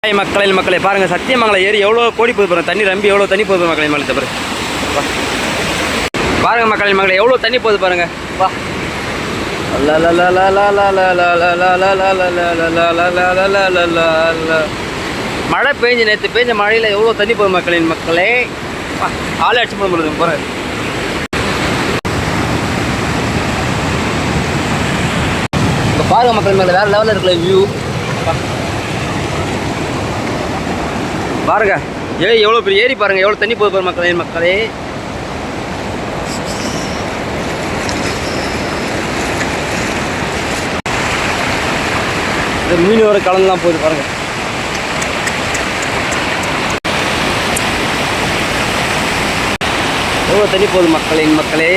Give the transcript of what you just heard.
மக்களே பாருங்க, சத்தியமங்கலம் ஏரி எவ்வளோ கோடி போகுது பாருங்க. தண்ணி ரம்பி எவ்வளோ தண்ணி போகுது மக்களே. மலை தவிர பாருங்க மக்களே எவ்வளோ தண்ணி போகுது பாருங்க. வா மழை பெஞ்சு நேற்று பெஞ்ச மழையில் எவ்வளோ தண்ணி போகுது மக்களே. ஆளே அடிச்சு போட முடியுது பாருங்க. இப்போ பாருங்க மக்கள் மேலே வேறு லெவலில் இருக்கிற வியூ பாருங்க. எவ்வளோ பெரிய ஏரி பாருங்க, எவ்வளோ தண்ணி போகுது பாருங்க மக்களே. மீன் வர கலந்துலாம் போகுது பாருங்க. எவ்வளோ தண்ணி போகுது மக்களே.